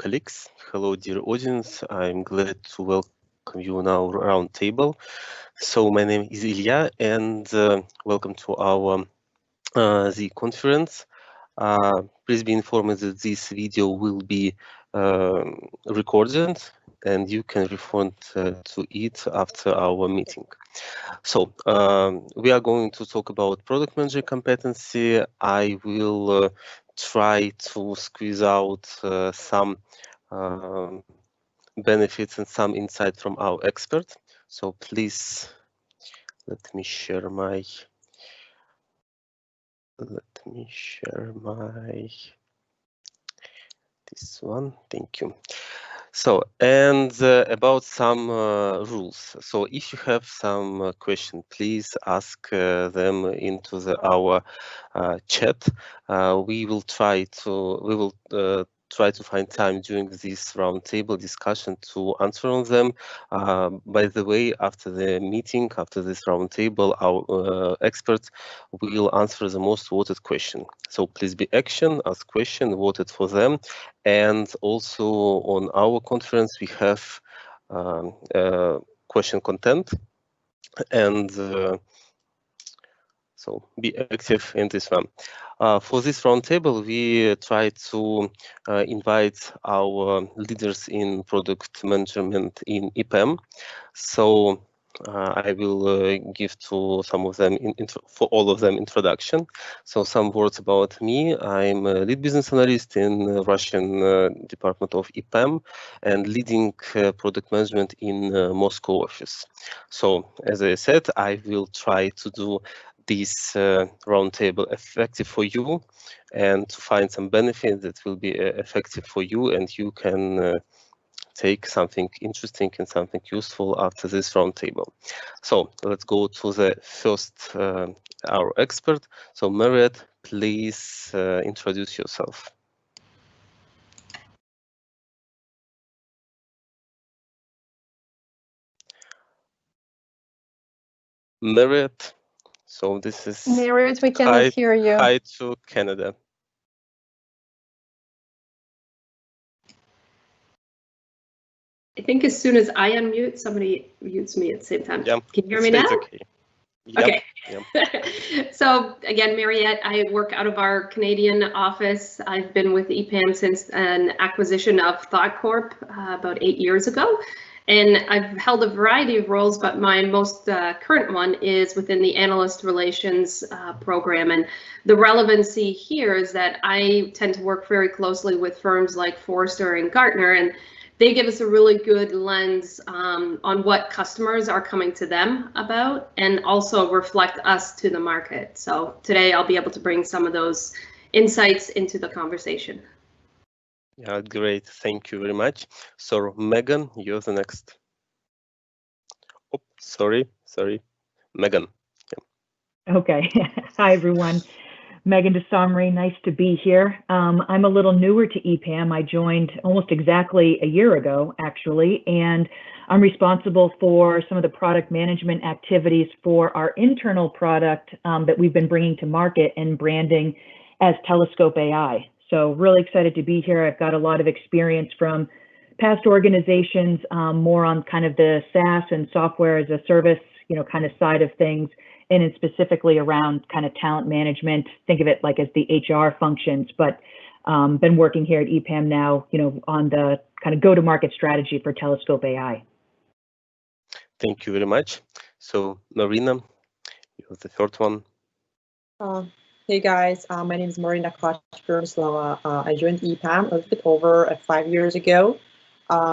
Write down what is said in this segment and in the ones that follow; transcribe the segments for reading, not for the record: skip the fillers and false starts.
colleagues. Hello, dear audience. I'm glad to welcome you now round table. So my name is Ilya, and welcome to our the conference. Please be informed that this video will be recorded, and you can refer to it after our meeting. So we are going to talk about product manager competency. I will try to squeeze out some benefits and some insight from our expert. So please let me share my this one. Thank you. So, and about some rules. So if you have some question, please ask them into our chat. We will try to find time during this roundtable discussion to answer on them. By the way, after the meeting, after this roundtable, our experts will answer the most voted question. So please be action, ask question, voted for them. And also on our conference, we have question content, and so be active in this one. For this roundtable, we try to invite our leaders in product management in EPAM. So I will give to some of them, for all of them, introduction. So some words about me. I'm a lead business analyst in Russian department of EPAM and leading product management in Moscow office. So as I said, I will try to do this roundtable effective for you and to find some benefits that will be effective for you, and you can take something interesting and something useful after this roundtable. So let's go to the first, our expert. So Mariette, please introduce yourself. Mariette, so this is Mariette, we cannot hear you. Hi to Canada. I think as soon as I unmute, somebody mutes me at the same time. Yep. Can you hear me now? Okay. Yep. Okay. Yep. So again, Mariette, I work out of our Canadian office. I've been with EPAM since an acquisition of ThoughtCorp about 8 years ago. And I've held a variety of roles, but my most current one is within the Analyst Relations program. And the relevancy here is that I tend to work very closely with firms like Forrester and Gartner, and they give us a really good lens on what customers are coming to them about, and also reflect us to the market. So today I'll be able to bring some of those insights into the conversation. Yeah, great. Thank you very much. So Megan, you're the next. Oh, sorry. Megan. Yeah. Okay. Hi, everyone. Megan DeSomry, nice to be here. I'm a little newer to EPAM. I joined almost exactly a year ago, actually, and I'm responsible for some of the product management activities for our internal product that we've been bringing to market and branding as Telescope AI. So really excited to be here. I've got a lot of experience from past organizations, more on kind of the SaaS and software as a service, kind of side of things, and then specifically around kind of talent management. Think of it like as the HR functions, but been working here at EPAM now, on the kind of go-to-market strategy for Telescope AI. Thank you very much. So Marina, you're the third one. Hey guys, my name is Marina Koch-Gurslova. I joined EPAM a little bit over 5 years ago.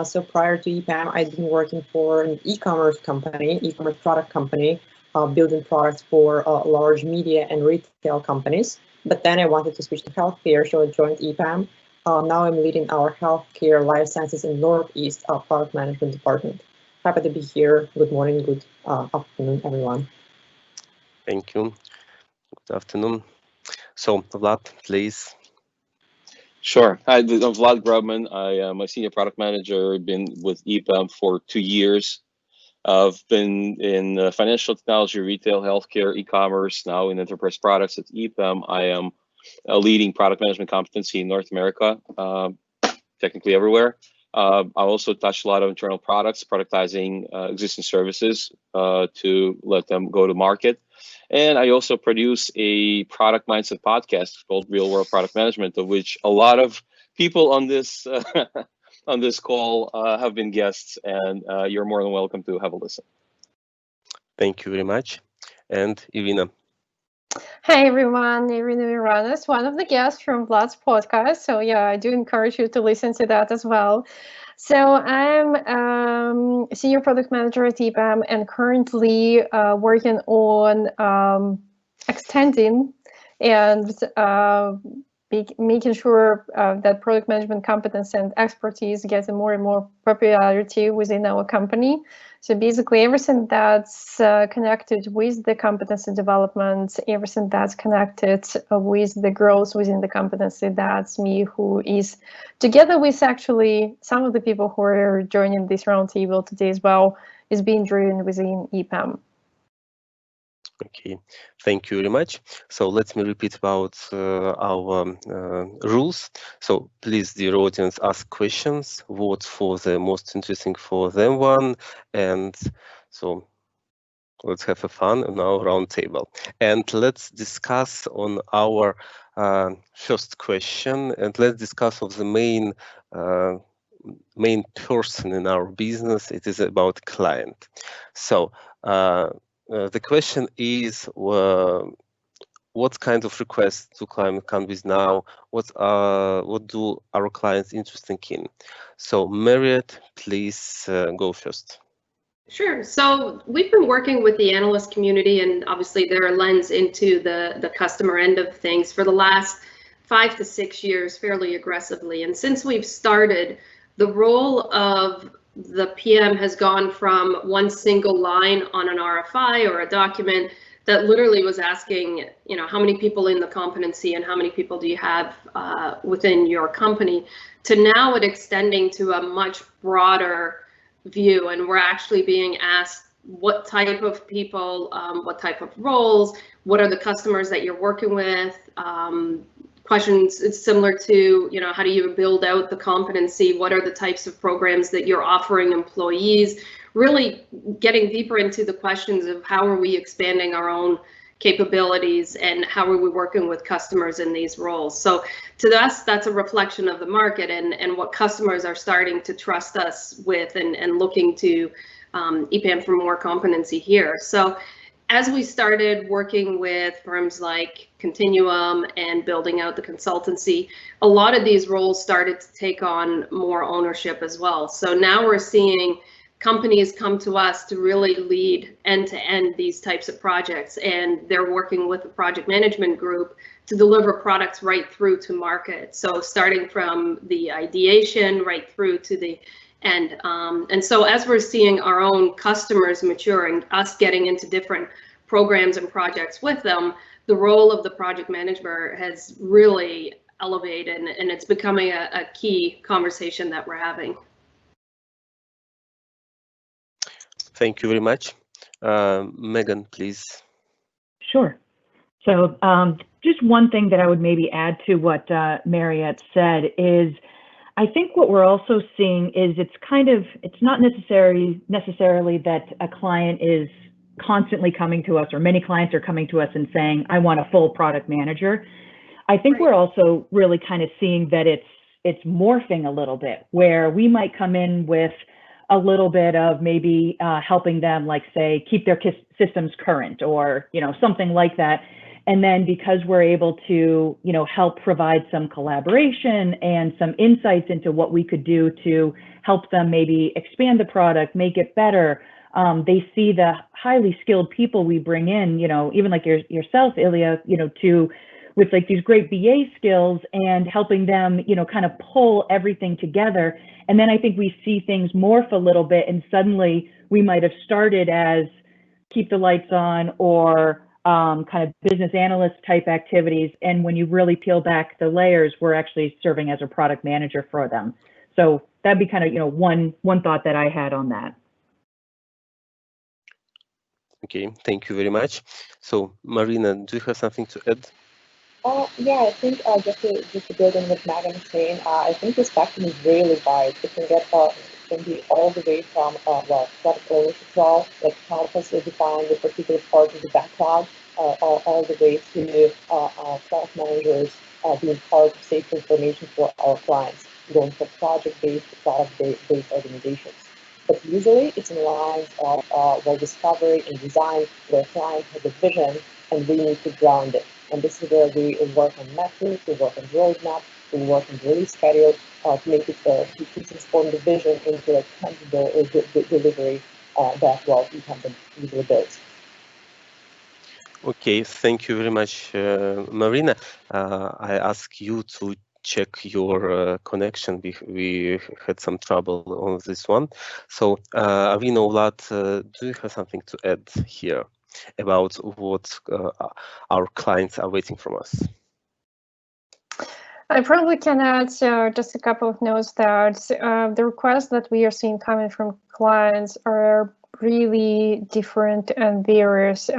So prior to EPAM, I'd been working for an e-commerce product company, building products for large media and retail companies. But then I wanted to switch to healthcare, so I joined EPAM. Now I'm leading our healthcare life sciences in Northeast product management department. Happy to be here. Good morning, good afternoon, everyone. Thank you. Good afternoon. So Vlad, please. Sure. Hi, I'm Vlad Grubman. I am a senior product manager, been with EPAM for 2 years. I've been in financial technology, retail, healthcare, e-commerce, now in enterprise products at EPAM. I am a leading product management competency in North America. technically everywhere. I also touch a lot of internal products, productizing existing services to let them go to market. And I also produce a product mindset podcast called Real World Product Management, of which a lot of people on this on this call have been guests, and you're more than welcome to have a listen. Thank you very much. And Irina. Hi everyone, Irina Iranis, one of the guests from Vlad's podcast. So yeah, I do encourage you to listen to that as well. So I'm senior product manager at EPAM and currently working on extending and making sure that product management competence and expertise gets more and more popularity within our company. So basically everything that's connected with the competency development, everything that's connected with the growth within the competency, that's me, who is together with actually some of the people who are joining this roundtable today as well, is being driven within EPAM. Okay, thank you very much. So let me repeat about our rules. So please, dear audience, ask questions, vote for the most interesting for them one, and so let's have a fun on our round table. And let's discuss on our first question, and let's discuss of the main person in our business. It is about client. So the question is, what kind of requests do clients come with now? What do our clients interested in? So Marriott, please go first. Sure. So we've been working with the analyst community and obviously their lens into the customer end of things for the last 5 to 6 years fairly aggressively. And since we've started, the role of the PM has gone from one single line on an RFI or a document that literally was asking, you know, how many people in the competency and how many people do you have within your company, to now it extending to a much broader view, and we're actually being asked what type of people, what type of roles, what are the customers that you're working with, questions. It's similar to, you know, how do you build out the competency, what are the types of programs that you're offering employees, really getting deeper into the questions of how are we expanding our own capabilities and how are we working with customers in these roles. So to us, that's a reflection of the market and what customers are starting to trust us with and looking to EPAM for more competency here. So as we started working with firms like Continuum and building out the consultancy, a lot of these roles started to take on more ownership as well. So now we're seeing companies come to us to really lead end-to-end these types of projects, and they're working with the project management group to deliver products right through to market. So starting from the ideation right through to the end. And so as we're seeing our own customers maturing, us getting into different programs and projects with them, the role of the project manager has really elevated, and it's becoming a key conversation that we're having. Thank you very much. Megan, please. Sure. So just one thing that I would maybe add to what Marriott said is, I think what we're also seeing is it's not necessarily that a client is constantly coming to us, or many clients are coming to us and saying, I want a full product manager. I think we're also really kind of seeing that it's morphing a little bit, where we might come in with a little bit of maybe helping them, like say, keep their systems current, or something like that. And then because we're able to help provide some collaboration and some insights into what we could do to help them maybe expand the product, make it better, they see the highly skilled people we bring in, even like yourself, Ilya, with like these great BA skills, and helping them, kind of pull everything together. And then I think we see things morph a little bit, and suddenly we might have started as keep the lights on, or kind of business analyst type activities. And when you really peel back the layers, we're actually serving as a product manager for them. So that'd be kind of, one thought that I had on that. Okay, thank you very much. So Marina, do you have something to add? Yeah, I think just to build on what Megan is saying, I think the spectrum is really wide. It can get can be all the way from product ownership role, like help us define the particular part of the backlog, all the way to product managers being part of safe information for our clients, going from project-based to product-based organizations. But usually it's in lines of discovery and design where client has a vision and we need to ground it. And this is where we work on metrics, we work on roadmap, we work on release schedule to make it to transform the vision into a tangible delivery that EPAM usually builds. Okay, thank you very much, Marina. I ask you to check your connection. We had some trouble on this one. So, Arina, Vlad, do you have something to add here about what our clients are waiting from us? I probably can add just a couple of notes that the requests that we are seeing coming from clients are really different and various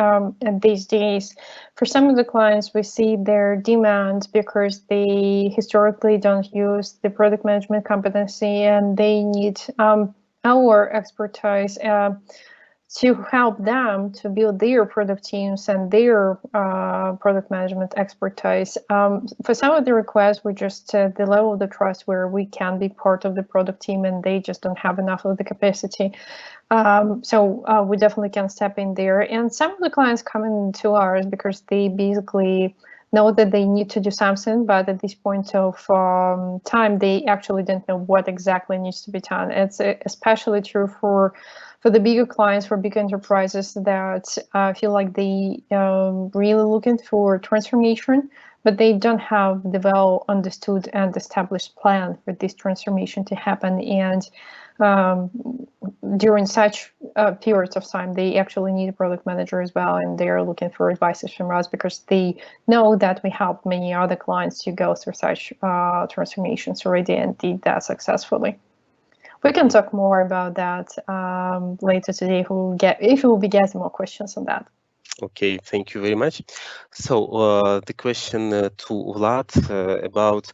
these days. For some of the clients, we see their demands because they historically don't use the product management competency and they need our expertise to help them to build their product teams and their product management expertise. For some of the requests, we just the level of the trust where we can be part of the product team and they just don't have enough of the capacity. So we definitely can step in there. And some of the clients come into ours because they basically know that they need to do something, but at this point of time, they actually don't know what exactly needs to be done. It's especially true for the bigger clients, for big enterprises that feel like they really looking for transformation, but they don't have the well understood and established plan for this transformation to happen. And during such periods of time, they actually need a product manager as well, and they are looking for advices from us because they know that we help many other clients to go through such transformations already and did that successfully. We can talk more about that later today if we will be getting more questions on that. Okay, thank you very much. So the question to Vlad about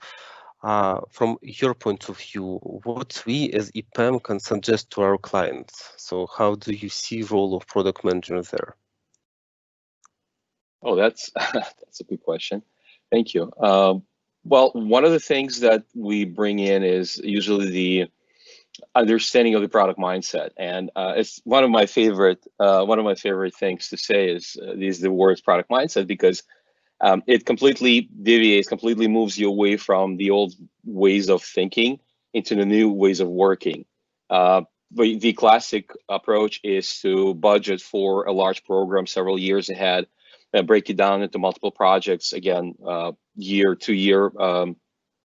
from your point of view, what we as EPAM can suggest to our clients. So how do you see role of product manager there? Oh, that's a good question. Thank you. Well, one of the things that we bring in is usually the understanding of the product mindset, and it's one of my favorite things to say is the words product mindset, because it completely deviates, completely moves you away from the old ways of thinking into the new ways of working. But the classic approach is to budget for a large program several years ahead and break it down into multiple projects, again, year-to-year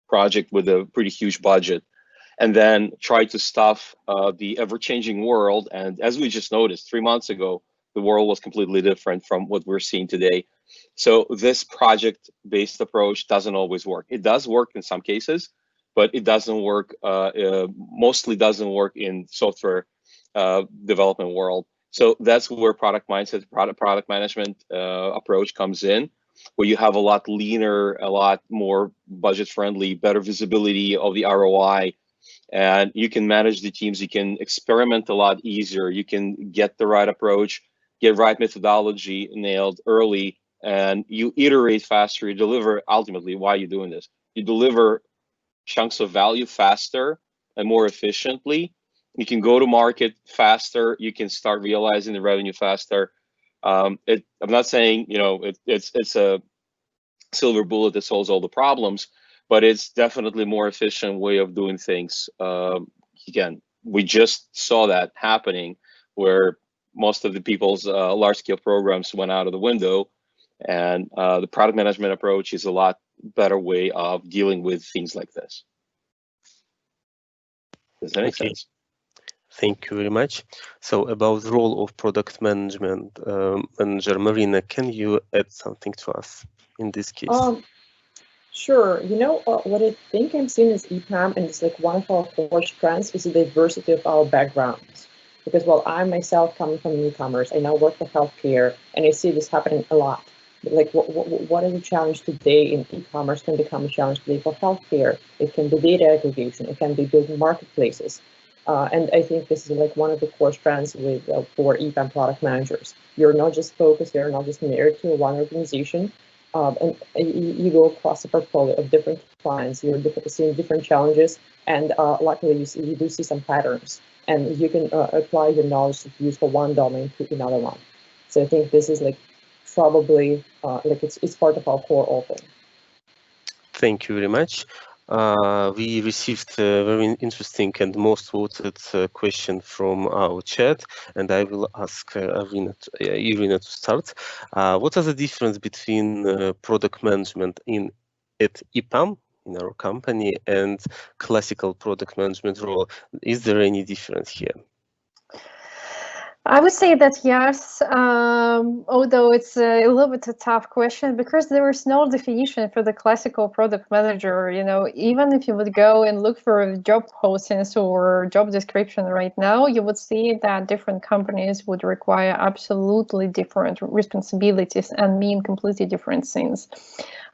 project with a pretty huge budget, and then try to stuff the ever-changing world. And as we just noticed 3 months ago, the world was completely different from what we're seeing today. So this project-based approach doesn't always work. It does work in some cases, but it doesn't work, mostly doesn't work in software development world. So that's where product mindset, product management approach comes in, where you have a lot leaner, a lot more budget-friendly, better visibility of the ROI, and you can manage the teams. You can experiment a lot easier. You can get the right approach, get right methodology nailed early, and you iterate faster. You deliver, ultimately, why are you doing this? You deliver chunks of value faster and more efficiently. You can go to market faster. You can start realizing the revenue faster. I'm not saying it's a silver bullet that solves all the problems, but it's definitely a more efficient way of doing things. Again, we just saw that happening where most of the people's large-scale programs went out of the window, and the product management approach is a lot better way of dealing with things like this. Does that make sense? Thank you very much. So about the role of product management manager, Marina, can you add something to us in this case? Sure. What I think I'm seeing as EPAM, and it's like one of our core strengths, is the diversity of our backgrounds. Because while I myself coming from e-commerce, I now work for healthcare, and I see this happening a lot. like what is a challenge today in e-commerce can become a challenge today for healthcare. It can be data aggregation. It can be building marketplaces. And I think this is like one of the core strengths with for EPAM product managers. You're not just focused, you're not just married to one organization, and you go across a portfolio of different clients. You're seeing different challenges, and luckily you do see some patterns, and you can apply your knowledge that you use for one domain to another one. So I think this is like probably like it's part of our core offering. Thank you very much. We received a very interesting and most voted question from our chat, and I will ask Irina to start. What are the difference between product management at EPAM, in our company, and classical product management role? Is there any difference here? I would say that yes, although it's a little bit a tough question because there is no definition for the classical product manager. You know, even if you would go and look for job postings or job description right now, you would see that different companies would require absolutely different responsibilities and mean completely different things.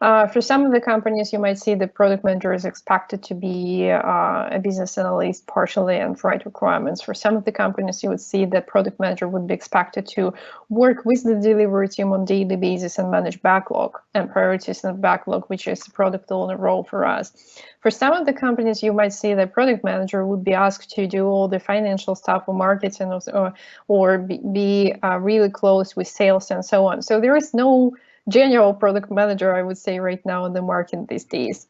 For some of the companies, you might see the product manager is expected to be a business analyst partially and write requirements. For some of the companies, you would see that product manager would be expected to work with the delivery team on daily basis and manage backlog and priorities in the backlog, which is the product owner role for us. For some of the companies, you might see that product manager would be asked to do all the financial stuff or marketing or be really close with sales and so on. So there is no general product manager, I would say, right now in the market these days.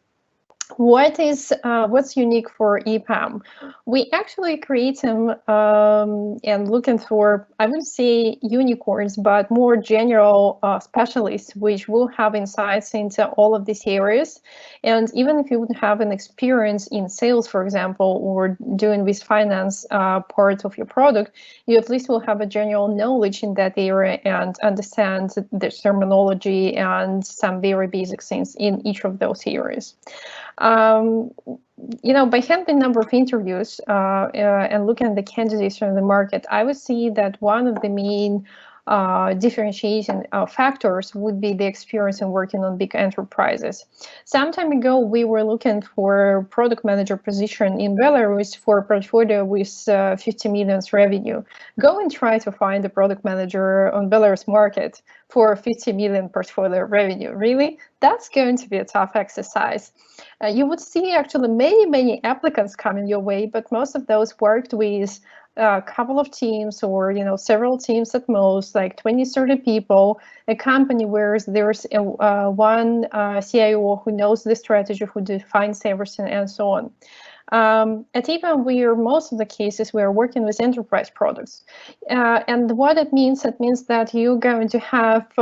What's unique for EPAM? We actually create them and looking for, I wouldn't say unicorns, but more general specialists, which will have insights into all of these areas. And even if you would have an experience in sales, for example, or doing with finance part of your product, you at least will have a general knowledge in that area and understand the terminology and some very basic things in each of those areas. You know, by handling number of interviews and looking at the candidates from the market, I would see that one of the main differentiation factors would be the experience in working on big enterprises. Some time ago, we were looking for product manager position in Belarus for a portfolio with 50 million revenue. Go and try to find a product manager on Belarus market for 50 million portfolio revenue. Really? That's going to be a tough exercise. You would see actually many applicants coming your way, but most of those worked with a couple of teams or, you know, several teams at most, like 20, 30 people, a company where there's one CIO who knows the strategy, who defines everything and so on. At EPAM, most of the cases we are working with enterprise products. And what it means that you're going to have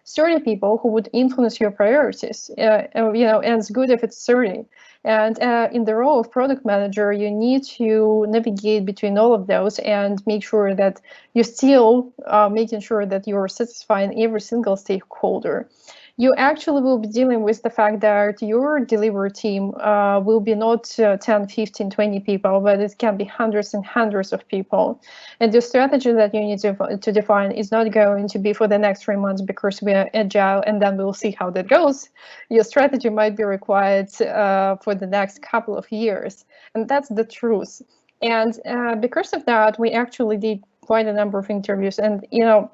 30 people who would influence your priorities, you know, and it's good if it's 30. And in the role of product manager, you need to navigate between all of those and make sure that you're still making sure that you're satisfying every single stakeholder. You actually will be dealing with the fact that your delivery team will be not 10, 15, 20 people, but it can be hundreds and hundreds of people. And the strategy that you need to define is not going to be for the next 3 months because we are agile and then we'll see how that goes. Your strategy might be required for the next couple of years. And that's the truth. And because of that, we actually did quite a number of interviews. And, you know,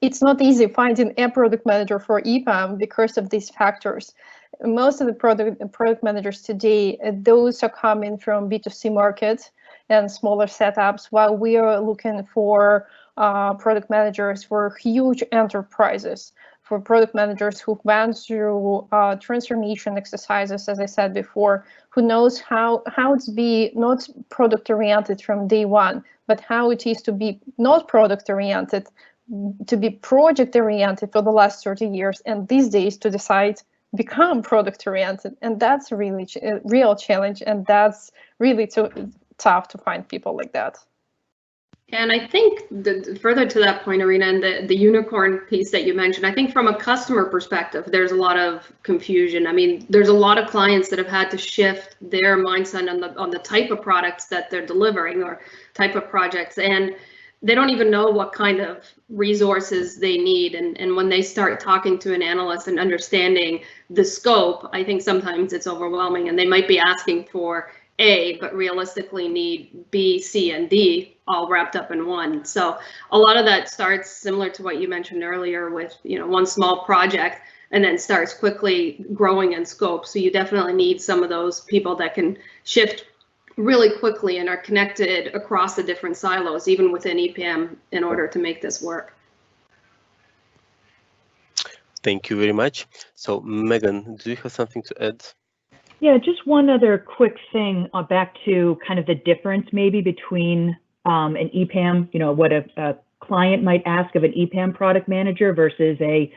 it's not easy finding a product manager for EPAM because of these factors. Most of the product managers today, those are coming from B2C markets and smaller setups, while we are looking for product managers for huge enterprises, for product managers who went through transformation exercises, as I said before, who knows how to be not product-oriented from day one, but how it is to be not product-oriented, to be project-oriented for the last 30 years, and these days to decide become product-oriented. And that's really a real challenge, and that's really tough to find people like that. And I think further to that point, Irina, and the unicorn piece that you mentioned, I think from a customer perspective, there's a lot of confusion. I mean, there's a lot of clients that have had to shift their mindset on the type of products that they're delivering or type of projects. And they don't even know what kind of resources they need. And when they start talking to an analyst and understanding the scope, I think sometimes it's overwhelming, and they might be asking for A, but realistically need B, C, and D all wrapped up in one. So a lot of that starts similar to what you mentioned earlier with, one small project, and then starts quickly growing in scope. So you definitely need some of those people that can shift really quickly and are connected across the different silos, even within EPAM, in order to make this work. Thank you very much. So Megan, do you have something to add? Yeah, just one other quick thing back to kind of the difference maybe between an EPAM, what a client might ask of an EPAM product manager versus a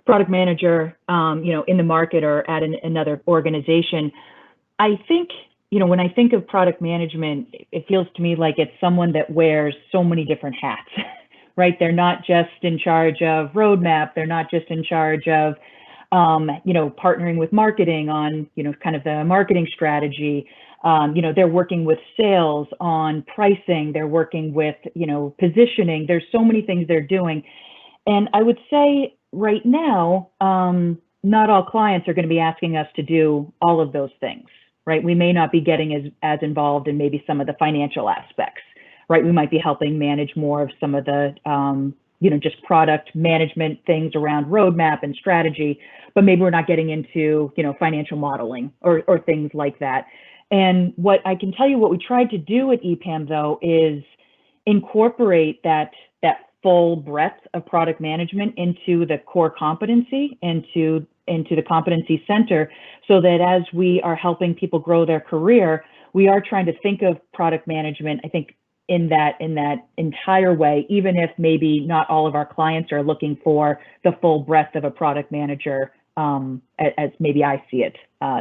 product manager, in the market or at another organization. I think, when I think of product management, it feels to me like it's someone that wears so many different hats, right? They're not just in charge of roadmap. They're not just in charge of partnering with marketing on, kind of the marketing strategy. They're working with sales on pricing. They're working with, positioning. There's so many things they're doing. And I would say right now, not all clients are going to be asking us to do all of those things, right? We may not be getting as involved in maybe some of the financial aspects, right? We might be helping manage more of some of the, just product management things around roadmap and strategy, but maybe we're not getting into, financial modeling or things like that. And what I can tell you, what we tried to do at EPAM though, is incorporate that full breadth of product management into the core competency, into the competency center, so that as we are helping people grow their career, we are trying to think of product management, I think, in that entire way, even if maybe not all of our clients are looking for the full breadth of a product manager as maybe I see it.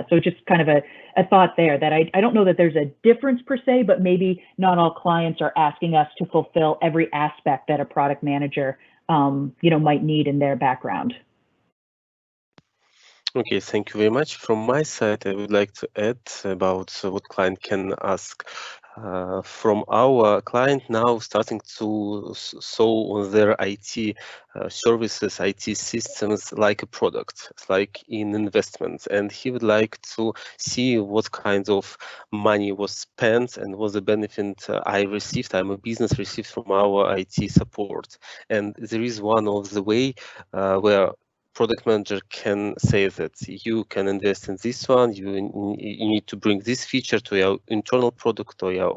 So just kind of a thought there that I don't know that there's a difference per se, but maybe not all clients are asking us to fulfill every aspect that a product manager might need in their background. Okay, thank you very much. From my side, I would like to add about what client can ask. From our client now starting to show their IT services, IT systems like a product, like in investments. And he would like to see what kind of money was spent and what the benefit I received, I'm a business received from our IT support. And there is one of the way where product manager can say that you can invest in this one, you need to bring this feature to your internal product or your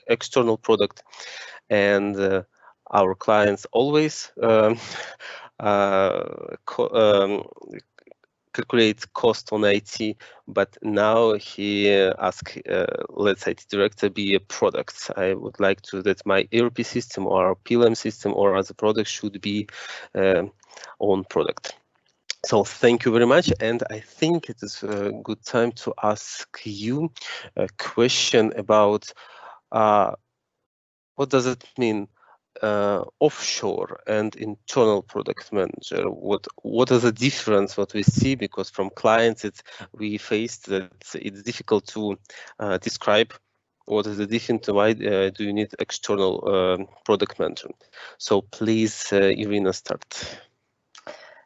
external product. And our clients always calculate cost on IT, but now he asks, let's IT director be a product. I would like to that my ERP system or PLM system or other product should be own product. So thank you very much, and I think it is a good time to ask you a question about what does it mean offshore and internal product manager. What is the difference what we see, because from clients we faced that it's difficult to describe what is the difference, why do you need external product management. So please Irina, start.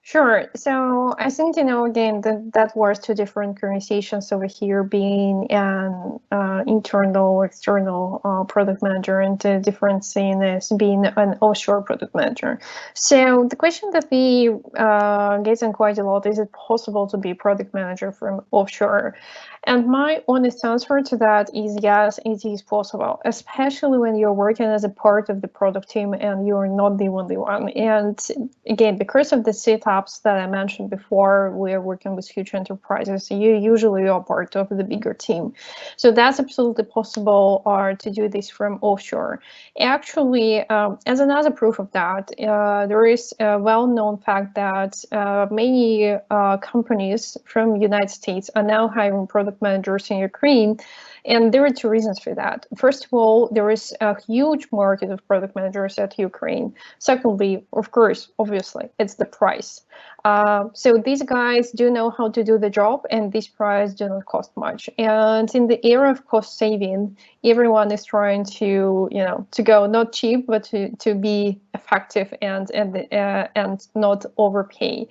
Sure. So I think, again, that was two different conversations over here, being an internal or external product manager, and the difference in is being an offshore product manager. So the question that we get in quite a lot, is it possible to be product manager from offshore? And my honest answer to that is yes, it is possible, especially when you're working as a part of the product team and you're not the only one. And again, because of the setups that I mentioned before, we're working with huge enterprises. You usually are part of the bigger team. So that's absolutely possible to do this from offshore. Actually, as another proof of that, there is a well-known fact that many companies from the United States are now hiring product managers in Ukraine, and there are two reasons for that. First of all, there is a huge market of product managers at Ukraine. Secondly, of course, obviously, it's the price. So these guys do know how to do the job, and these prices do not cost much. And in the era of cost saving, everyone is trying to, to go not cheap, but to be effective and not overpay.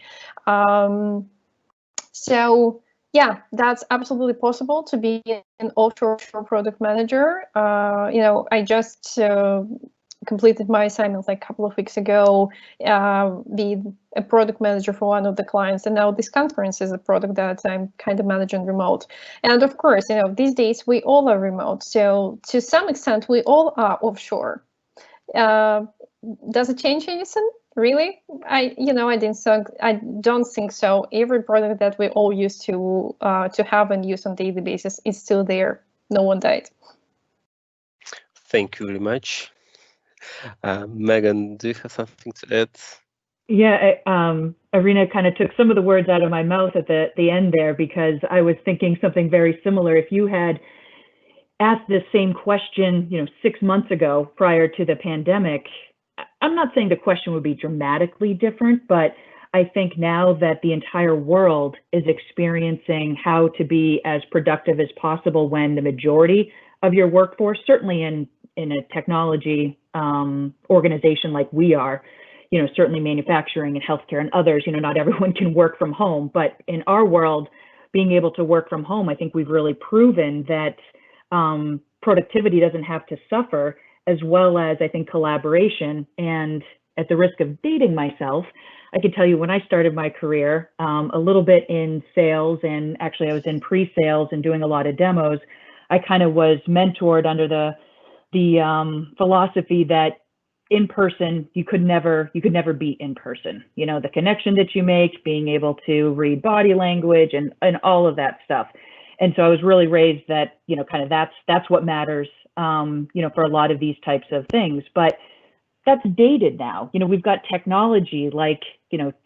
So yeah, that's absolutely possible to be an offshore product manager. I just completed my assignment like a couple of weeks ago, be a product manager for one of the clients, and now this conference is a product that I'm kind of managing remote. And of course, these days we all are remote, so to some extent we all are offshore. Does it change anything? Really? I don't think so. Every product that we all used to have and use on daily basis is still there. No one died. Thank you very much. Megan, do you have something to add? Yeah, Irina kind of took some of the words out of my mouth at the end there, because I was thinking something very similar. If you had asked this same question, 6 months ago prior to the pandemic, I'm not saying the question would be dramatically different, but I think now that the entire world is experiencing how to be as productive as possible when the majority of your workforce, certainly in a technology organization like we are, certainly manufacturing and healthcare and others, not everyone can work from home, but in our world, being able to work from home, I think we've really proven that productivity doesn't have to suffer, as well as I think collaboration. And at the risk of dating myself, I can tell you when I started my career, a little bit in sales, and actually I was in pre-sales and doing a lot of demos. I kind of was mentored under the philosophy that in person, you could never beat in person. The connection that you make, being able to read body language and all of that stuff. And so I was really raised that, kind of that's what matters, for a lot of these types of things. But that's dated now. We've got technology like,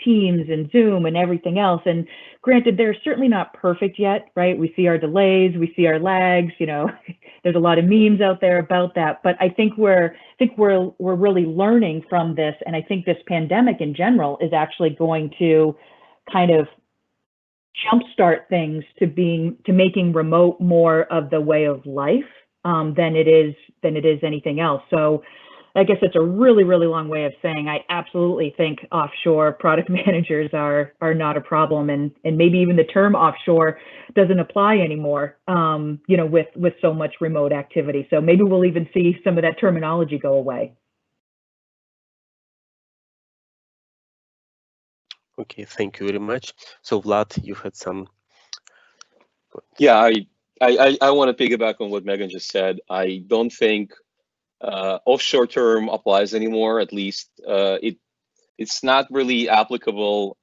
Teams and Zoom and everything else. And granted, they're certainly not perfect yet, right? We see our delays, we see our lags, there's a lot of memes out there about that. But I think we're really learning from this. And I think this pandemic in general is actually going to kind of jumpstart things to making remote more of the way of life than it is anything else. So I guess it's a really, really long way of saying I absolutely think offshore product managers are not a problem, and maybe even the term offshore doesn't apply anymore, with so much remote activity. So maybe we'll even see some of that terminology go away. Okay, thank you very much. So Vlad, you had some. Yeah, I want to piggyback on what Megan just said. I don't think offshore term applies anymore. At least it's not really applicable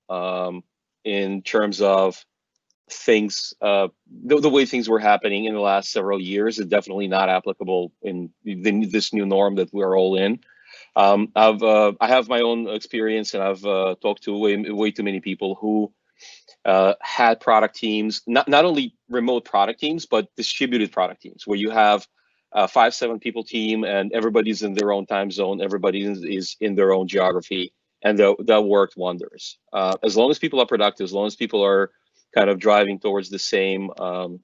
in terms of things, the way things were happening in the last several years. Is definitely not applicable in this new norm that we're all in. I have my own experience, and I've talked to way too many people who had product teams, not only remote product teams, but distributed product teams, where you have a 5-7 people team and everybody's in their own time zone, everybody is in their own geography, and that worked wonders. As long as people are productive, as long as people are kind of driving towards the same goal,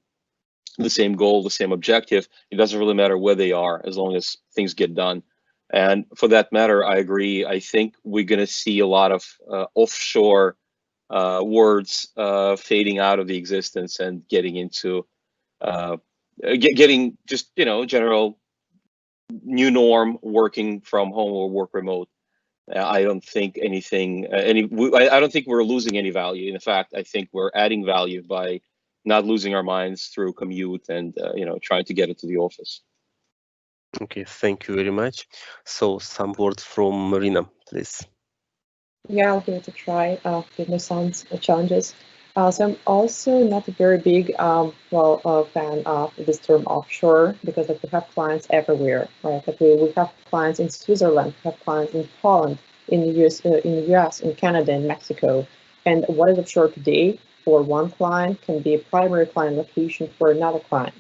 the same objective, it doesn't really matter where they are, as long as things get done. And for that matter, I agree. I think we're going to see a lot of offshore words fading out of the existence and getting into getting just general new norm, working from home or work remote. I don't think anything I don't think we're losing any value. In fact, I think we're adding value by not losing our minds through commute and trying to get into the office. Okay, thank you very much. So some words from Marina, please. Yeah, I'll give it a try. Give me some challenges. So I'm also not a very big fan of this term offshore, because we have clients everywhere, right? We have clients in Switzerland, we have clients in Poland, in the US, in Canada, in Mexico. And what is offshore today for one client can be a primary client location for another client,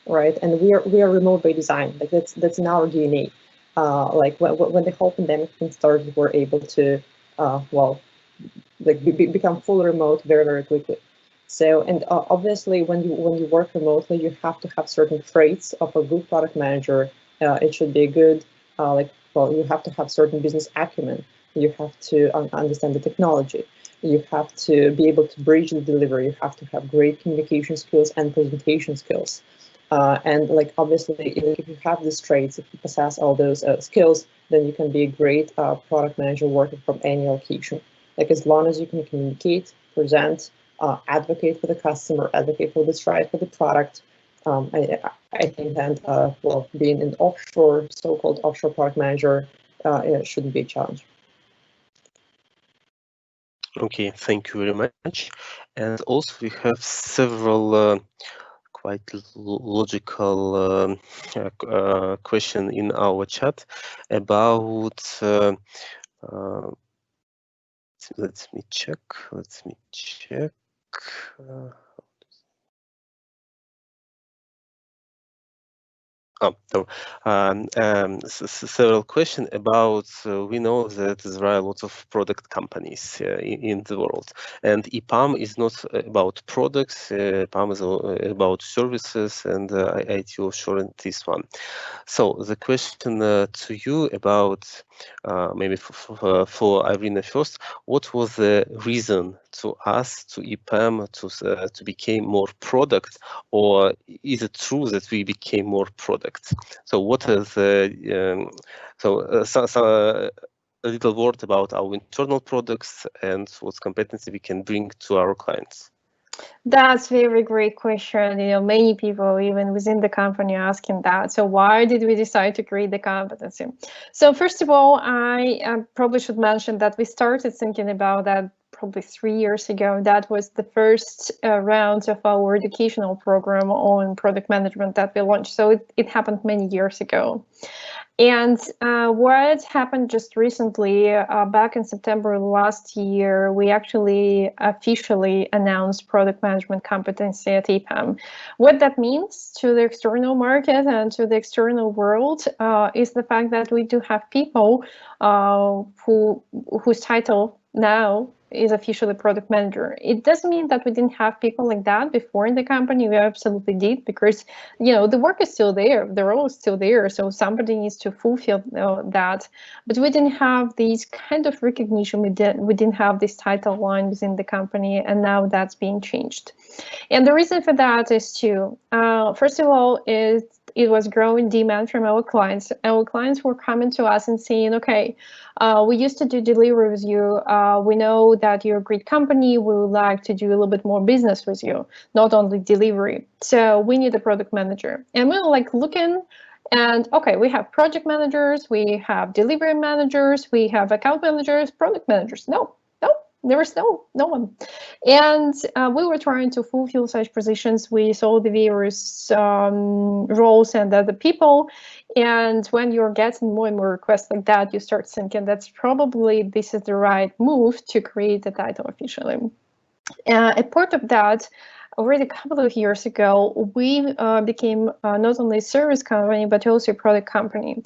right? And we are remote by design. Like that's in our DNA. Like when the whole pandemic thing started, we're able to become fully remote very quickly. So, and obviously, when you work remotely, you have to have certain traits of a good product manager. It should be a good, you have to have certain business acumen. You have to understand the technology. You have to be able to bridge the delivery. You have to have great communication skills and presentation skills. And obviously, if you have these traits, if you possess all those skills, then you can be a great product manager working from any location. As long as you can communicate, present, advocate for the customer, advocate for what's right for the product. I think that being an offshore, so-called offshore product manager, it shouldn't be a challenge. Okay, thank you very much. And also we have several quite logical question in our chat about let me check. Several questions about, we know that there are lots of product companies in the world, and EPAM is not about products, EPAM is about services, and IT offshore in this one. So the question to you about, maybe for Irina first, what was the reason to us, to EPAM, to become more product, or is it true that we became more product? So what is a little word about our internal products and what competency we can bring to our clients? That's a very great question. Many people, even within the company, are asking that. So why did we decide to create the competency? So first of all, I probably should mention that we started thinking about that probably 3 years ago. That was the first round of our educational program on product management that we launched. So it happened many years ago. And what happened just recently, back in September last year, we actually officially announced Product Management Competency at EPAM. What that means to the external market and to the external world is the fact that we do have people whose title now is officially product manager. It doesn't mean that we didn't have people like that before in the company. We absolutely did, because the work is still there, the role is still there, so somebody needs to fulfill that. But we didn't have these kind of recognition. We didn't have this title line within the company, and now that's being changed. And the reason for that is two. First of all, it was growing demand from our clients. Our clients were coming to us and saying, okay, we used to do delivery with you. We know that you're a great company. We would like to do a little bit more business with you, not only delivery. So we need a product manager. And we were looking, and okay, we have project managers, we have delivery managers, we have account managers, product managers. No, there was no one. And we were trying to fulfill such positions with all the various roles and other people. And when you're getting more and more requests like that, you start thinking that's probably this is the right move to create the title officially. A part of that, already a couple of years ago, we became not only a service company, but also a product company.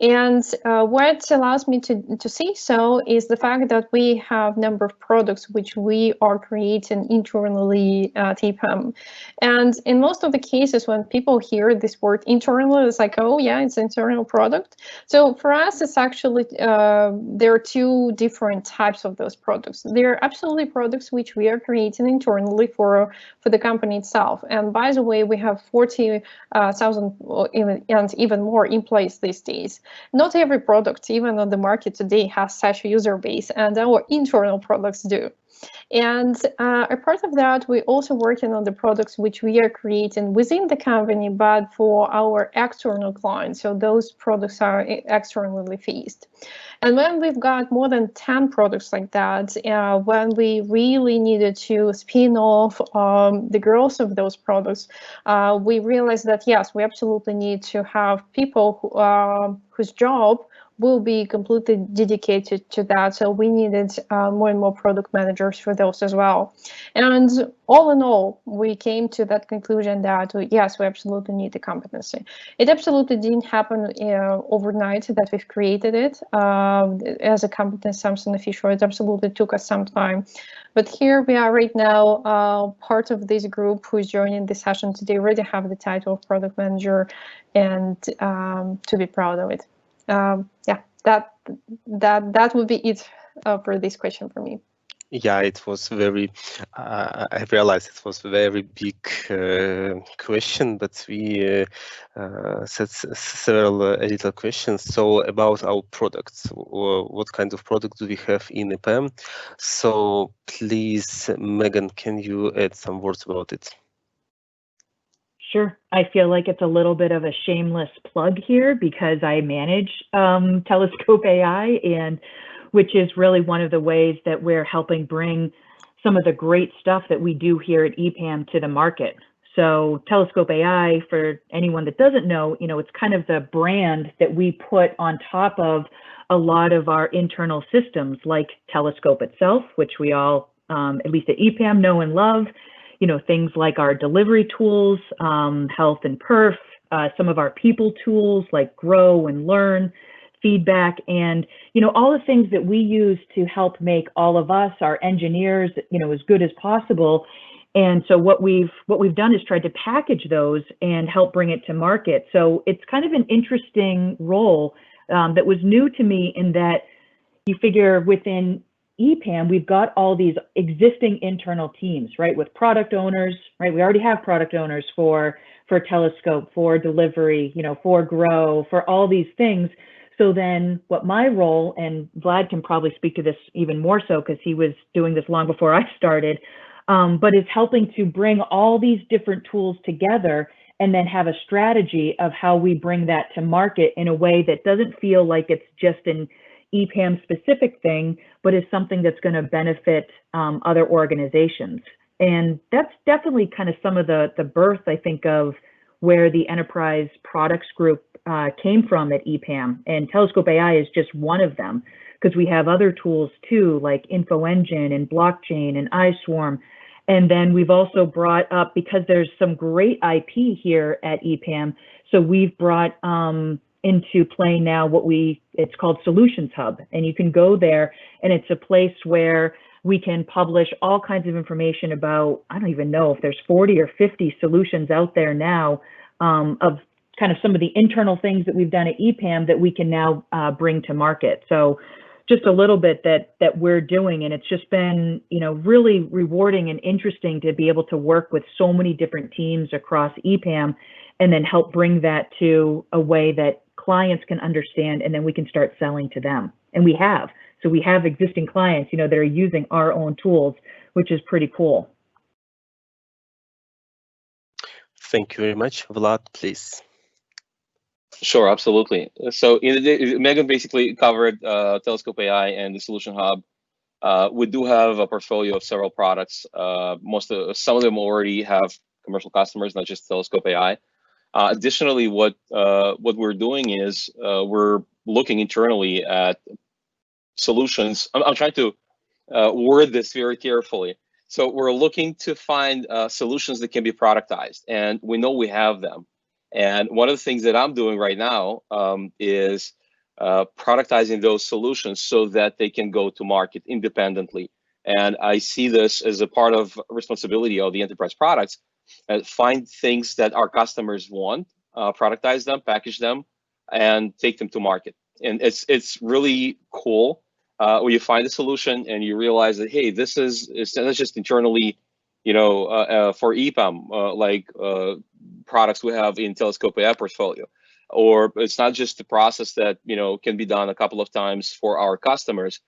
And what allows me to say so is the fact that we have a number of products which we are creating internally at EPAM. And in most of the cases, when people hear this word internal, it's like, oh yeah, it's an internal product. So for us, it's actually, there are two different types of those products. There are absolutely products which we are creating internally for the company itself. And by the way, we have 40,000 and even more in place these days. Not every product, even on the market today, has such a user base, and our internal products do. And a part of that, we're also working on the products which we are creating within the company, but for our external clients. So those products are externally faced. And when we've got more than 10 products like that, when we really needed to spin off the growth of those products, we realized that, yes, we absolutely need to have people whose job will be completely dedicated to that. So we needed more and more product managers for those as well. And all in all, we came to that conclusion that yes, we absolutely need the competency. It absolutely didn't happen overnight that we've created it as a competence, something official. It absolutely took us some time. But here we are right now, part of this group who's joining the session today already have the title of product manager, and to be proud of it. Yeah, that would be it for this question for me. Yeah, it was very, I realized it was a very big question, but we set several little questions. So about our products, what kind of product do we have in EPAM? So please, Megan, can you add some words about it? Sure. I feel like it's a little bit of a shameless plug here because I manage Telescope AI, and which is really one of the ways that we're helping bring some of the great stuff that we do here at EPAM to the market. So Telescope AI, for anyone that doesn't know, it's kind of the brand that we put on top of a lot of our internal systems, like Telescope itself, which we all, at least at EPAM, know and love. Things like our delivery tools, health and perf, some of our people tools like Grow and Learn, feedback, and all the things that we use to help make all of us, our engineers, as good as possible. And so what we've done is tried to package those and help bring it to market. So it's kind of an interesting role that was new to me, in that you figure within EPAM, we've got all these existing internal teams, right? With product owners, right? We already have product owners for Telescope, for delivery, for Grow, for all these things. So then what my role, and Vlad can probably speak to this even more so because he was doing this long before I started, but is helping to bring all these different tools together and then have a strategy of how we bring that to market in a way that doesn't feel like it's just an EPAM specific thing, but is something that's going to benefit other organizations. And that's definitely kind of some of the birth, I think, of where the enterprise products group came from at EPAM. And Telescope AI is just one of them, because we have other tools too, like Info Engine and Blockchain and iSwarm. And then we've also brought up, because there's some great IP here at EPAM, so we've brought into play now it's called Solutions Hub. And you can go there, and it's a place where we can publish all kinds of information about, I don't even know if there's 40 or 50 solutions out there now, of kind of some of the internal things that we've done at EPAM that we can now bring to market. So just a little bit that we're doing, and it's just been, really rewarding and interesting to be able to work with so many different teams across EPAM, and then help bring that to a way that clients can understand, and then we can start selling to them. And we have. So we have existing clients, that are using our own tools, which is pretty cool. Thank you very much. Vlad, please. Sure, absolutely. So Megan basically covered Telescope AI and the Solution Hub. We do have a portfolio of several products. Some of them already have commercial customers, not just Telescope AI. Additionally, what we're doing is we're looking internally at solutions. I'm trying to word this very carefully. So we're looking to find solutions that can be productized, and we know we have them. And one of the things that I'm doing right now is productizing those solutions so that they can go to market independently. And I see this as a part of responsibility of the enterprise products, and find things that our customers want, productize them, package them, and take them to market. And it's really cool when you find a solution and you realize that, hey, it's not just internally, for EPAM, like products we have in Telescope AI portfolio, or it's not just a process that can be done a couple of times for our customers.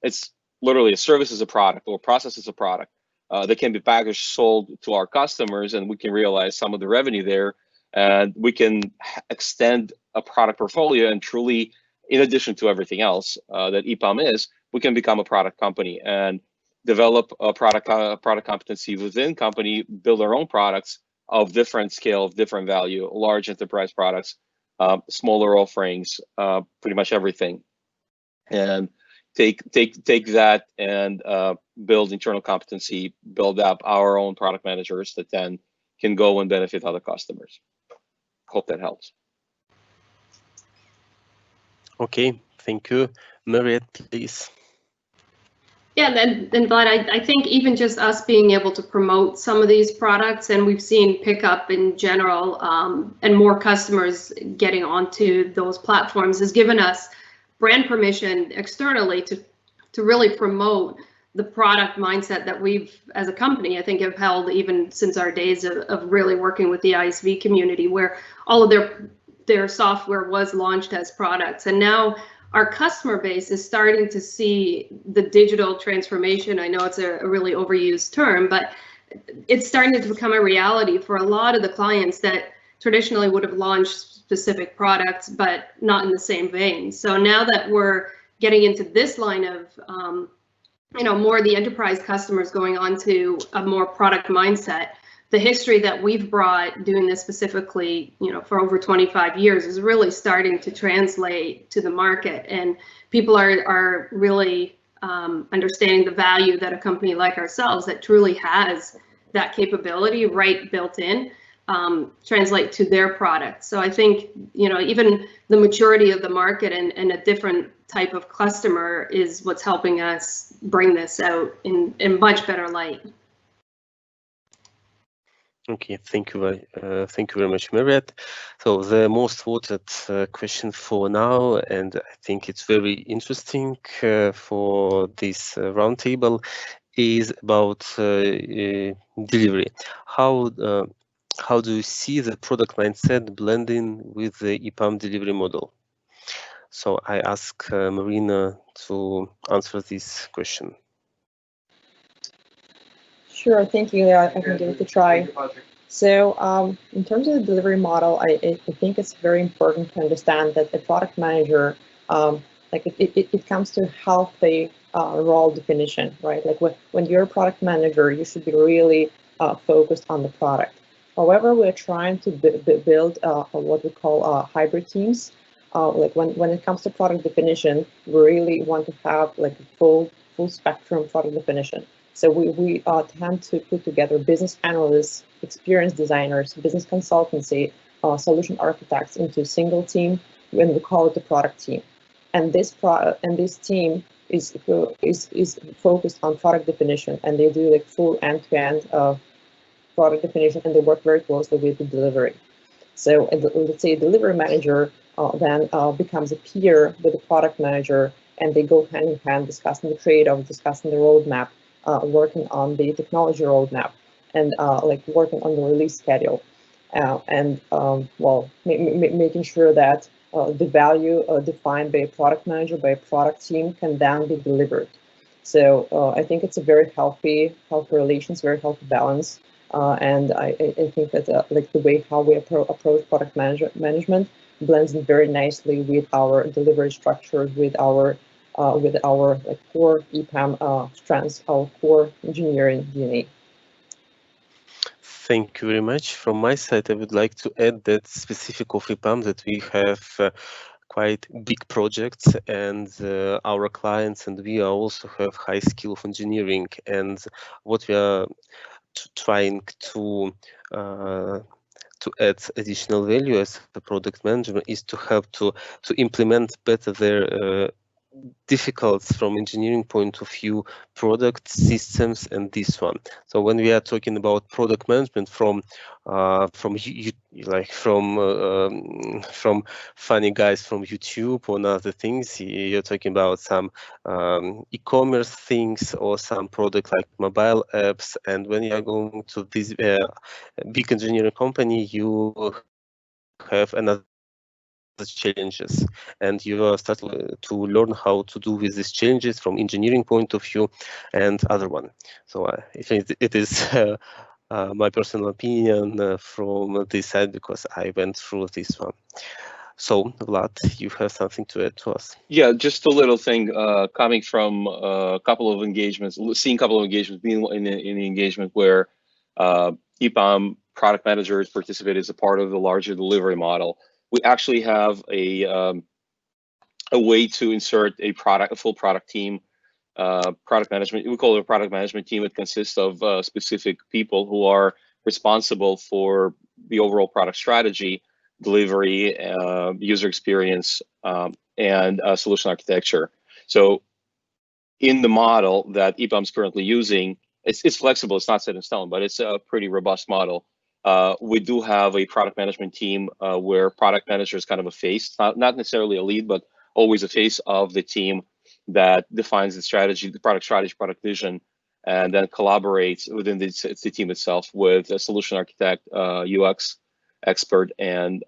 It's literally a service as a product, or process as a product that can be packaged, sold to our customers, and we can realize some of the revenue there, and we can extend a product portfolio, and truly, in addition to everything else that EPAM is, we can become a product company and develop a product competency within company, build our own products of different scale, of different value, large enterprise products smaller offerings, pretty much everything, and take that and build internal competency, build up our own product managers that then can go and benefit other customers. Hope that helps. Okay, thank you. Mariette, please. Yeah, and Vlad, I think even just us being able to promote some of these products, and we've seen pickup in general, and more customers getting onto those platforms, has given us brand permission externally to really promote the product mindset that we've, as a company, I think have held even since our days of really working with the ISV community, where all of their software was launched as products. And now our customer base is starting to see the digital transformation. I know it's a really overused term, but it's starting to become a reality for a lot of the clients that traditionally would have launched specific products, but not in the same vein. So now that we're getting into this line of, more of the enterprise customers going on to a more product mindset, the history that we've brought doing this specifically, for over 25 years is really starting to translate to the market, and people are really understanding the value that a company like ourselves that truly has that capability right built in, translate to their product. So I think, even the maturity of the market and a different type of customer is what's helping us bring this out in much better light. Okay, thank you very much, Mariette. So the most voted question for now, and I think it's very interesting for this roundtable, is about delivery. How do you see the product mindset blending with the EPAM delivery model? So I ask Marina to answer this question. Sure, thank you. I can give it a try. So in terms of the delivery model, I think it's very important to understand that the product manager, it comes to healthy role definition, right? Like when you're a product manager, you should be really focused on the product. However, we're trying to build what we call hybrid teams. Like when it comes to product definition, we really want to have like a full spectrum product definition. So we tend to put together business analysts, experienced designers, business consultancy, solution architects into a single team, and we call it the product team. And this team is focused on product definition, and they do like full end-to-end product definition, and they work very closely with the delivery. So let's say a delivery manager then becomes a peer with the product manager, and they go hand in hand, discussing the trade-off, discussing the roadmap, working on the technology roadmap, and working on the release schedule, and making sure that the value defined by a product manager, by a product team, can then be delivered. So I think it's a very healthy relations, very healthy balance, and I think that the way how we approach product management blends in very nicely with our delivery structure, with our core EPAM strengths, our core engineering DNA. Thank you very much. From my side, I would like to add that specific of EPAM that we have quite big projects, and our clients and we also have high skill of engineering, and what we are trying to add additional value as the product management is to help to implement better their difficult from engineering point of view product systems and this one. So when we are talking about product management from funny guys from YouTube or other things, you're talking about some e-commerce things or some product like mobile apps, and when you are going to this big engineering company, you have another challenges, and you are starting to learn how to do with these challenges from engineering point of view and other one. So I think it is my personal opinion from this side, because I went through this one. So Vlad, you have something to add to us? Yeah, just a little thing coming from a couple of engagements, seeing a couple of engagements, being in the engagement where EPAM product managers participate as a part of the larger delivery model. we actually have a way to insert a full product team, product management. We call it a product management team. It consists of specific people who are responsible for the overall product strategy, delivery, user experience, and solution architecture. So in the model that EPAM is currently using, it's flexible, it's not set in stone, but it's a pretty robust model. We do have a product management team where product manager is kind of a face, not necessarily a lead, but always a face of the team that defines the strategy, the product strategy, product vision, and then collaborates within the team itself with a solution architect, UX expert, and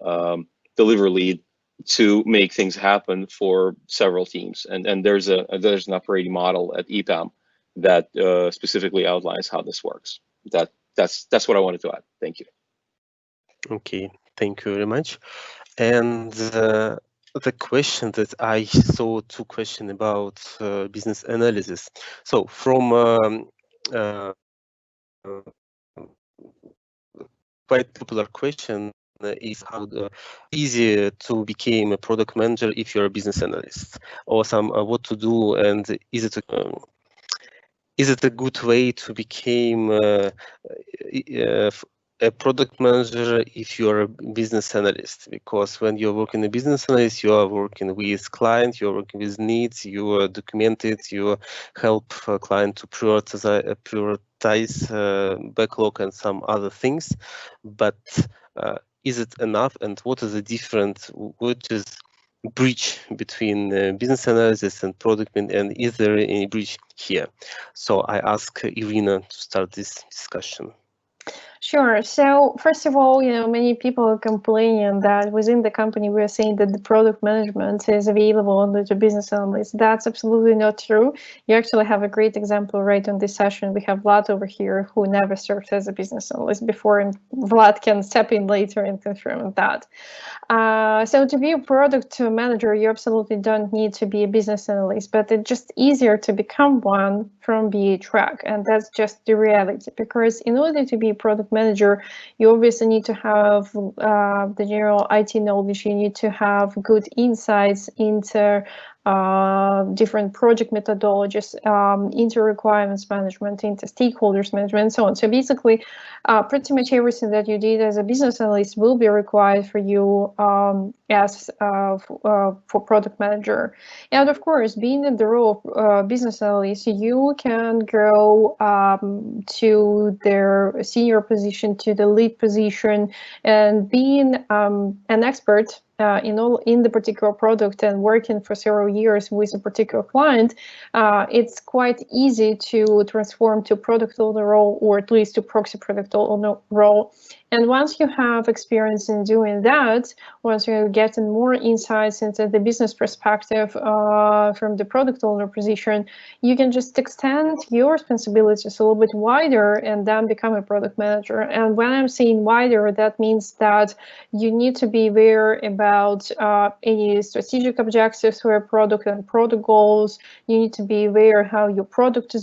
delivery lead to make things happen for several teams. And there's an operating model at EPAM that specifically outlines how this works. That's what I wanted to add. Thank you. Okay, thank you very much. And the question that I saw, two questions about business analysis. So from quite popular question is how easy to become a product manager if you're a business analyst, or some what to do, and is it a good way to become a product manager if you're a business analyst? Because when you're working a business analyst, you are working with clients, you're working with needs, you document it, you help a client to prioritize backlog and some other things. But is it enough? And what is the difference? What is bridge between business analysis and product management, and is there any bridge here? So I ask Irina to start this discussion. Sure. So first of all, many people are complaining that within the company we are saying that the product management is available only to business analysts. That's absolutely not true. You actually have a great example right on this session. We have Vlad over here who never served as a business analyst before, and Vlad can step in later and confirm that. So to be a product manager, you absolutely don't need to be a business analyst, but it's just easier to become one from BA track, and that's just the reality. Because in order to be a product manager, you obviously need to have the general IT knowledge. You need to have good insights into different project methodologies, into requirements management, into stakeholders management, and so on. So basically, pretty much everything that you did as a business analyst will be required for you as for product manager. And of course, being in the role of business analyst, you can grow to their senior position, to the lead position, and being an expert in the particular product and working for several years with a particular client, it's quite easy to transform to product owner role, or at least to proxy product owner role. And once you have experience in doing that, once you're getting more insights into the business perspective from the product owner position, you can just extend your responsibilities a little bit wider and then become a product manager. And when I'm saying wider, that means that you need to be aware about any strategic objectives for a product and product goals. You need to be aware how your product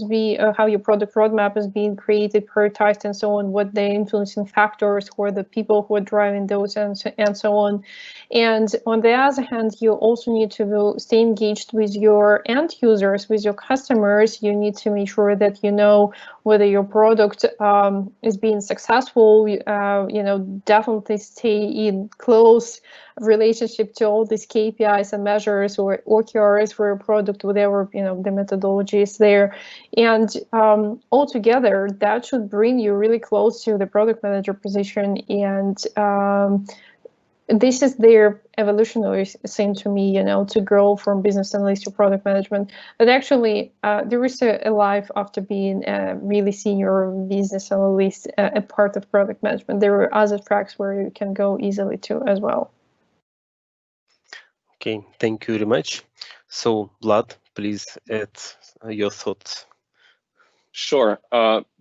how your product roadmap is being created, prioritized, and so on, what the influencing factors, who are the people who are driving those, and so on. And on the other hand, you also need to stay engaged with your end users, with your customers. You need to make sure that you know whether your product is being successful. Definitely stay in close relationship to all these KPIs and measures or OKRs for your product, whatever the methodology is there. And altogether, that should bring you really close to the product manager position. And this is their evolutionary thing to me, to grow from business analyst to product management. But actually, there is a life after being a really senior business analyst, a part of product management. There are other tracks where you can go easily to as well. Okay, thank you very much. So, Vlad, please add your thoughts. Sure.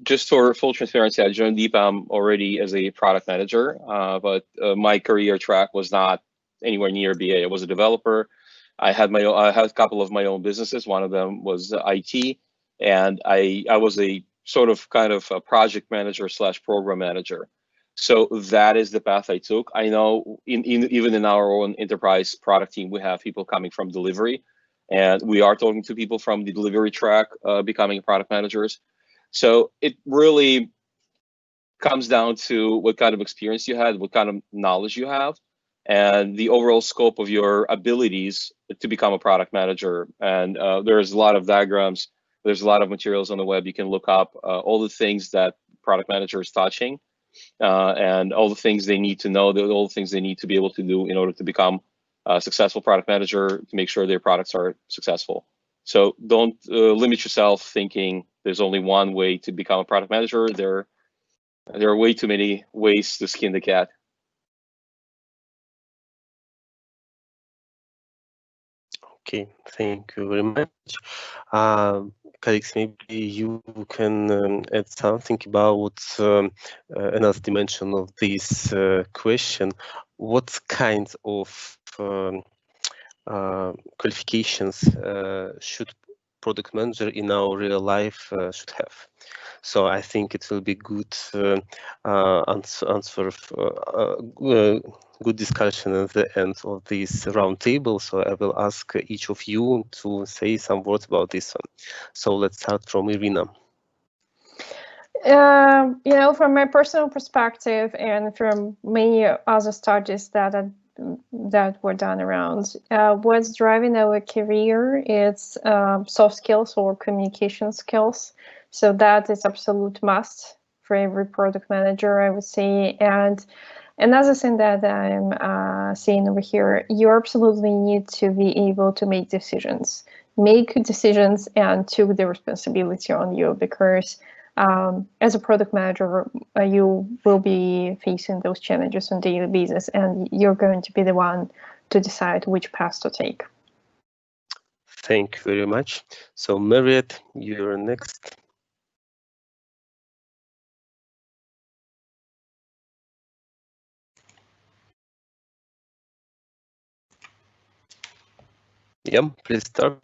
Just for full transparency, I joined EPAM already as a product manager, but my career track was not anywhere near BA. I was a developer. I had a couple of my own businesses. One of them was IT, and I was a kind of a project manager / program manager. So that is the path I took. I know even in our own enterprise product team, we have people coming from delivery, and we are talking to people from the delivery track becoming product managers. So it really comes down to what kind of experience you had, what kind of knowledge you have, and the overall scope of your abilities to become a product manager. And there's a lot of diagrams, there's a lot of materials on the web. You can look up all the things that product manager is touching, and all the things they need to know, all the things they need to be able to do in order to become a successful product manager, to make sure their products are successful. So don't limit yourself thinking there's only one way to become a product manager. There are way too many ways to skin the cat. Okay, thank you very much. Colleagues, maybe you can add something about another dimension of this question. What kinds of qualifications should product manager in our real life should have? So I think it will be good answer good discussion at the end of this roundtable. So I will ask each of you to say some words about this one. So let's start from Irina. From my personal perspective and from many other studies that were done around, what's driving our career is soft skills or communication skills. So that is absolute must for every product manager, I would say. And another thing that I'm seeing over here, you absolutely need to be able to make decisions and took the responsibility on you, because as a product manager, you will be facing those challenges on a daily basis, and you're going to be the one to decide which path to take. Thank you very much. So Marriott, you're next. Yeah, please start.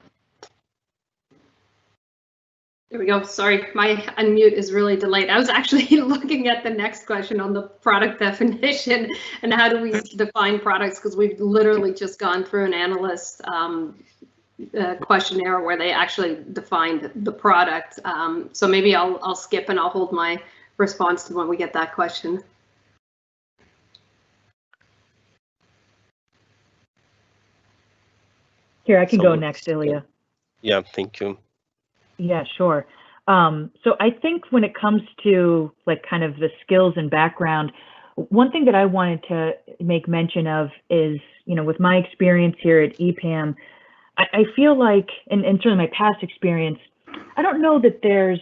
There we go. Sorry, my unmute is really delayed. I was actually looking at the next question on the product definition and how do we define products, because we've literally just gone through an Analyst questionnaire where they actually defined the product. So maybe I'll skip and I'll hold my response to when we get that question. Here, I can go next, Ilya. Yeah, thank you. Yeah, sure. So I think when it comes to like kind of the skills and background, one thing that I wanted to make mention of is, with my experience here at EPAM, I feel like, and certainly my past experience, I don't know that there's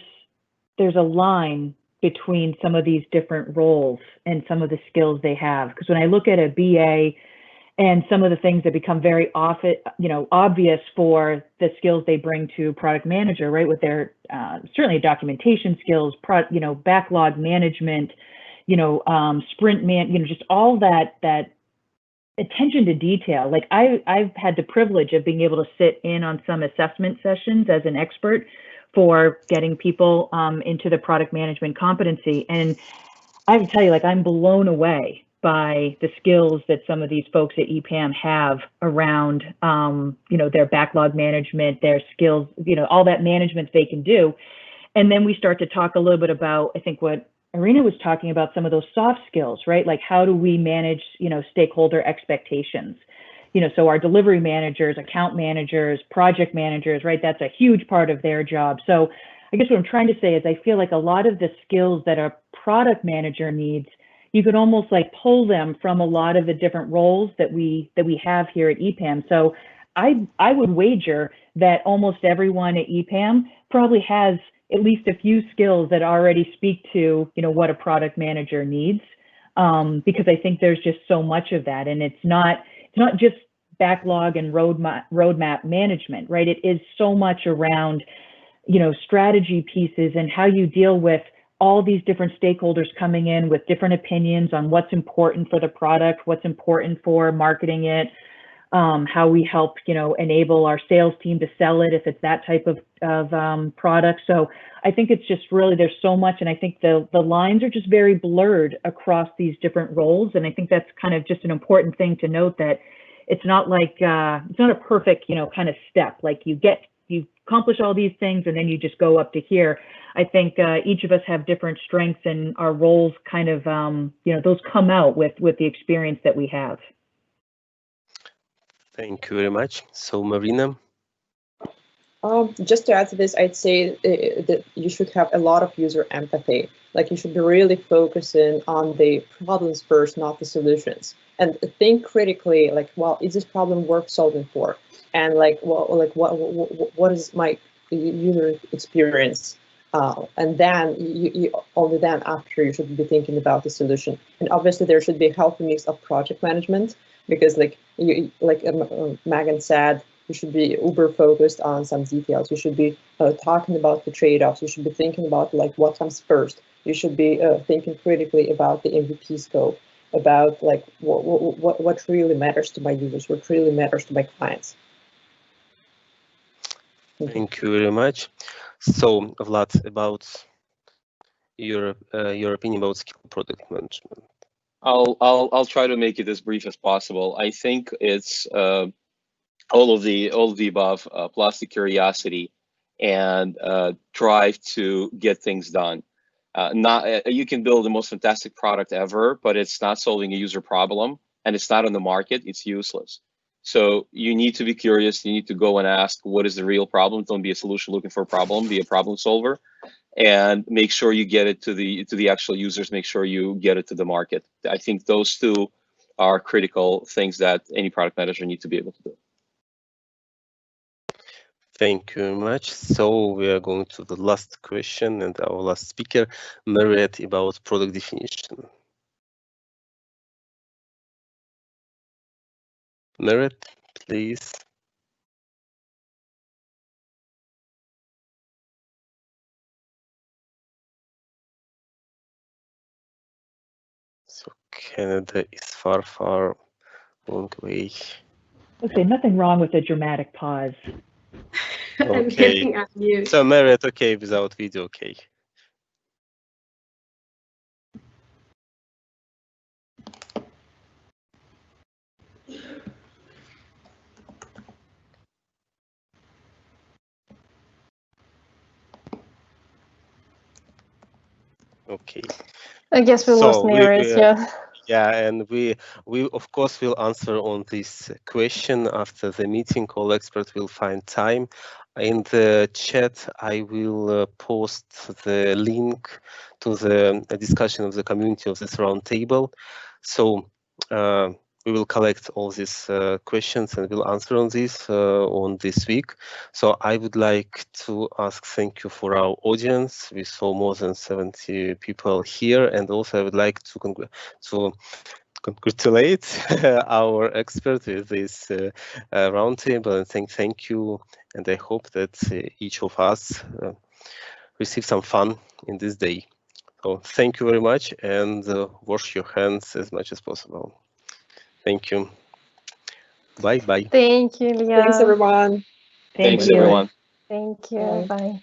a line between some of these different roles and some of the skills they have. Because when I look at a BA and some of the things that become very obvious for the skills they bring to product manager, right? With their certainly documentation skills, backlog management, sprint just all that attention to detail. Like I've had the privilege of being able to sit in on some assessment sessions as an expert for getting people into the product management competency, and I have to tell you, like, I'm blown away by the skills that some of these folks at EPAM have around, their backlog management, their skills, all that management they can do. And then we start to talk a little bit about, I think what Irina was talking about, some of those soft skills, right? Like how do we manage, stakeholder expectations? So our delivery managers, account managers, project managers, right? That's a huge part of their job. So I guess what I'm trying to say is I feel like a lot of the skills that a product manager needs, you could almost like pull them from a lot of the different roles that we have here at EPAM. So I would wager that almost everyone at EPAM probably has at least a few skills that already speak to, what a product manager needs, because I think there's just so much of that, and it's not just backlog and roadmap management, right? It is so much around, strategy pieces and how you deal with all these different stakeholders coming in with different opinions on what's important for the product, what's important for marketing it, how we help, enable our sales team to sell it if it's that type of product. So I think it's just really, there's so much, and I think the lines are just very blurred across these different roles. And I think that's kind of just an important thing to note, that it's not like, it's not a perfect, kind of step. Like you accomplish all these things and then you just go up to here. I think each of us have different strengths, and our roles kind of, those come out with the experience that we have. Thank you very much. So Marina? Just to add to this, I'd say that you should have a lot of user empathy. Like you should be really focusing on the problems first, not the solutions. And think critically, like, well, is this problem worth solving for? And like, what is my user experience? And then only then after you should be thinking about the solution. And obviously there should be a healthy mix of project management, because like Megan said, you should be uber focused on some details. You should be talking about the trade-offs. You should be thinking about like what comes first. You should be thinking critically about the MVP scope, about like what really matters to my users, what really matters to my clients. Thank you very much. So Vlad, about your opinion about skill product management. I'll try to make it as brief as possible. I think it's all of the above, plus the curiosity and drive to get things done. You can build the most fantastic product ever, but it's not solving a user problem and it's not on the market, it's useless. So you need to be curious. You need to go and ask, what is the real problem? Don't be a solution looking for a problem, be a problem solver, and make sure you get it to the actual users, make sure you get it to the market. I think those two are critical things that any product manager needs to be able to do. Thank you very much. So we are going to the last question and our last speaker, Marriott, about product definition. Marriott, please. So Canada is far, far long way. Okay, nothing wrong with a dramatic pause. I'm hitting on mute. So Marriott, okay, without video, okay. Okay. I guess we lost Marriott, yeah. Yeah, and we of course will answer on this question after the meeting. All experts will find time. In the chat, I will post the link to the discussion of the community of this roundtable. So we will collect all these questions and we'll answer on this week. So I would like to ask thank you for our audience. We saw more than 70 people here, and also I would like to congratulate our expert with this roundtable and thank you. And I hope that each of us receive some fun in this day. So thank you very much, and wash your hands as much as possible. Thank you. Bye bye. Thank you, Leah. Thanks, everyone. Thank Thanks, you. everyone. Thank you. Bye.